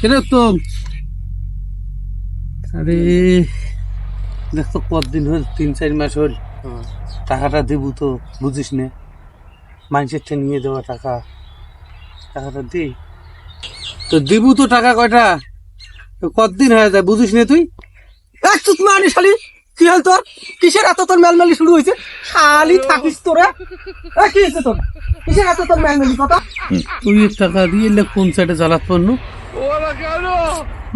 কেন তো আরে দেখতো কতদিন হল 3-4 মাস হল টাকাটা দেবো তো বুঝিস না মানুষের থেকে নিয়ে দেওয়া টাকাটা দি তো দেবো তো টাকা কয়টা কতদিন হয়ে যায় বুঝিস না তুই মানে শালি কি হল তোর কিসের এত তোর মেলমেলি শুরু হয়েছে শালি থাকিস তোরা কি হয়েছে তোর কিসের এত তোর মেলমেলি কথা তুই টাকা দিয়ে এলে কোন সাইডে জ্বালাত পড়ল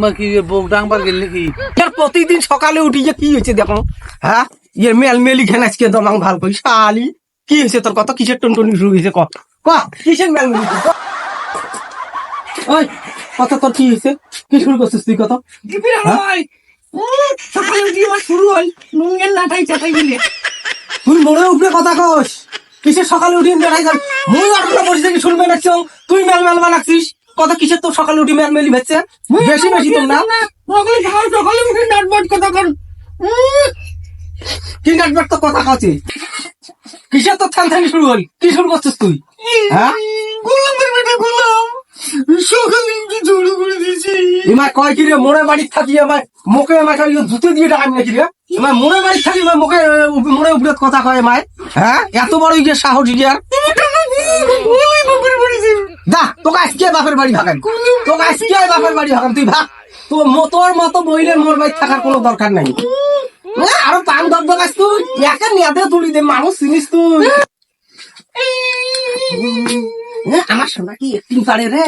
মা কি বউ ডাংবার গেল নাকি প্রতিদিন সকালে উঠি যে কি হয়েছে দেখো হ্যাঁ ইয়ে মেলমেলি ঘেন আজকে দমাং ভাল করি শালি কি হয়েছে তোর কথা কিসের টনটনি শুরু হয়েছে ক কিসের মেলমেলি ওই কথা তোর কি হয়েছে কি শুরু করছিস তুই কথা সকালে উঠি আমার শুরু হয় নুঙ্গের লাঠাই চাটাই গেলে তুই মনে উপরে কথা কস কিসের সকালে উঠি লাঠাই যান মুই আটটা বসে থেকে শুনবে নাকছ তুই মেল বানাচ্ছিস কথা কিসের তোর সকালে উঠি মেলি ভেচ্ছে বেশি তোর না সকালে উঠি নাটবট কথা কর কি নাটবট তো কথা কাছে কিসের তোর থানথানি শুরু হল কি শুরু করছিস তুই হ্যাঁ গোলামের বেটা গোলাম সকালে উঠি শুরু করে দিয়েছি এমা কয় কি রে মনে বাড়ি থাকি আমার মুখে আমাকে জুতে দিয়ে ডাকাম নাকি রে আমার মনে বাড়ি থাকি আমার মুখে মনে উপরে কথা কয় মায় হ্যাঁ এত বড় ইয়ে সাহস ইয়ার দা তোকে আজকে বাপের বাড়ি ভাগান তোকে আজকে বাপের বাড়ি ভাগান তুই ভাগ তোর মতো মহিলার মোর বাড়ি থাকার কোনো দরকার নাই আরো পান দরকার আস তুই একা নিয়াতে তুলি দে মানুষ চিনিস তুই আমার সোনা কি একটিং পারে রে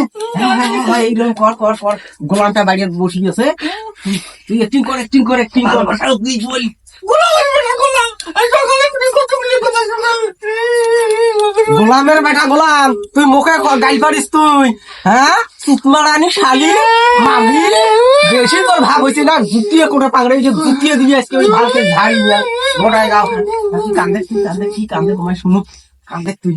এইরকম কর গোলামটা বাইরে বসে গেছে তুই একটিং কর তুই বল গোলামের বেটা গোলাম তুই মুখে গাল পারিস তুই হ্যাঁ সুতমারানি শালি মাগি বেশি তোর ভাব হয়েছে না জুতিয়ে করে পাগড়ে যে জুতিয়ে দিয়ে আজকে ওই ভালকে ঝাড়ি দিয়া গোটায় গাও কি কান্দে তোমায় শুনুক কান্দে তুই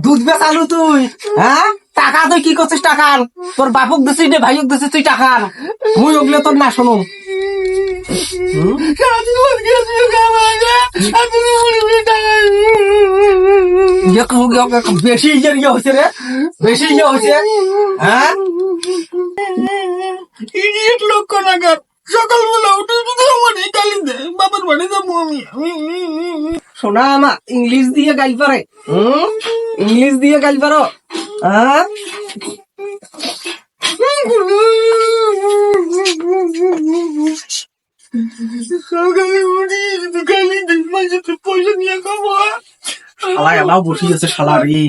দুধ বেচালু তুই হ্যাঁ টাকা তুই কি করছিস টাকার তোর বাপক দিছিস নে ভাইক দিছিস তুই টাকার মুই ওগুলো তোর না শোনো বেশি ইয়ে হয়েছে রে বেশি ইয়ে হয়েছে হ্যাঁ ইডিয়েট লোক কোনাকার সকালবেলা উঠে আমার গালি দে বাবার বাড়ি যাবো আমি শোনা আমা ইংলিশ দিয়ে গাইল পারে ইংলিশ দিয়ে গাইল পারো হ্যাঁ সকালে উঠি গালি দে পয়সা নিয়ে খাবো শালা এলাও বসে গেছে শালা রে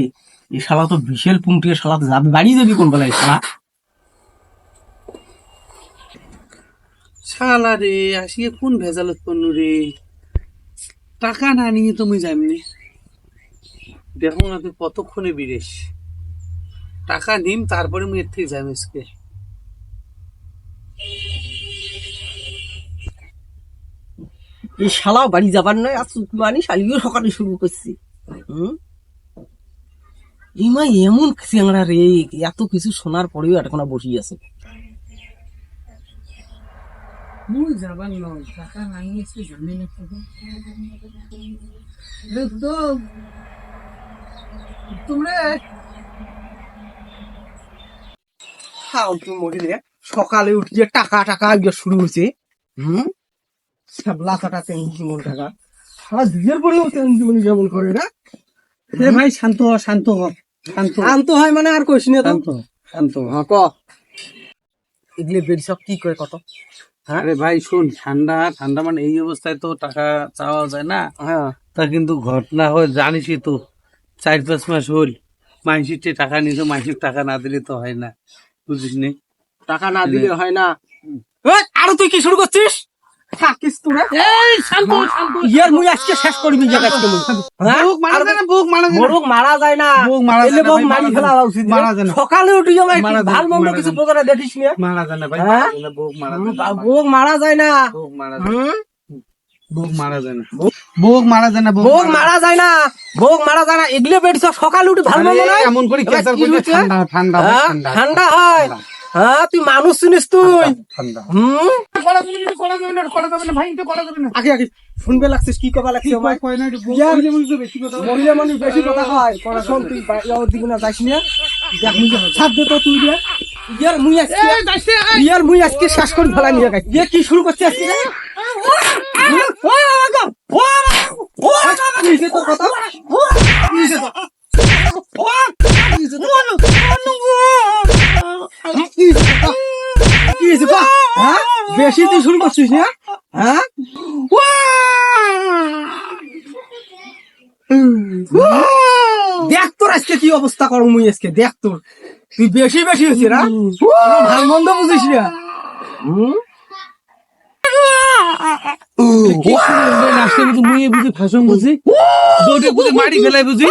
এই শালা তো বিশাল পুংটিয়ে শালা যাবে বাড়ি যাবি কোন বেলায় শালা শালা রে আসিয়ে কোন ভেজালত পণ্য রে টাকা না নিয়ে তুমি যাবনি দেখো না তুই কতক্ষণে বিদেশ টাকা নিম তারপরে মুই এর থেকে যাবি আজকে এই শালাও বাড়ি যাবার নয় আর মানে শালিও সকালে শুরু করছি ইমা এমন চেংড়া রে এত কিছু শোনার পরেও এখন বসি আছে মুই যাবার নয় টাকা নাই এসে জানি না তো তোমরা ফালতু মহিলা সকালে উঠে টাকা শুরু হয়েছে লাখাটা জীবন টাকা সারা দিনের পরেও জীবন যেমন করে না রে ভাই শান্ত হয় মানে আর কইস না শান্ত হ্যাঁ ক এগুলো বের সব কি করে কত আরে ভাই শুন ঠান্ডা মানে এই অবস্থায় তো টাকা চাওয়া যায় না হ্যাঁ তা কিন্তু ঘটনা হয় জানিসই তো 4-5 মাস হল মাইসির টাকা নিছো মাইসির টাকা না দিলে তো হয় না বুঝিস নি টাকা না দিলে হয় না আরো তুই কি শুরু করছিস থাকিস তোরা ইয়ার মুই আজকে শেষ করবি জায়গা বুক মারা যায় না মারি ফেলা উচিত সকালে উঠি ভাল মন্দ কিছু প্রকারে দেখিস না মারা যায় না ভাই বুক মারা যায় না বুক মারা যায় না বুক মারা যায় না বুক মারা যায় না এগুলো বেড সকালে উঠি ভাল মন্দ না এমন করে ঠান্ডা হয় হ্যাঁ তুই মানুষ চিনিস তুই ঠান্ডা করা যাবে না ভাই আগে আগে শুনবে লাগছিস কি কবা লাগছিস আমায় মহিলা মানুষ বেশি কথা হয় শোন তুই দিবি না যাইস না দেখ মুই ছাড় দে তো তুই রে ইয়ার মুই আজকে শ্বাস করে ফেলা নিয়ে গাই ইয়ে কি শুরু করছিস আজকে রে? কি হইছে তোর কথা? কি হইছে তোর? কি হইছে তোর? কি হইছে বা? হ্যাঁ? বেশি তুই শুরু করছিস না হ্যাঁ দেখ তোর আজকে কি অবস্থা করো মুই আজকে দেখ তোর তুই বেশি বেশি হয়েছে না ভালো মন্দ বুঝিস না নাচতে বুঝি মুই বুঝি ভাষণ বুঝি দৌড়ে বুঝি মারি ফেলাই বুঝি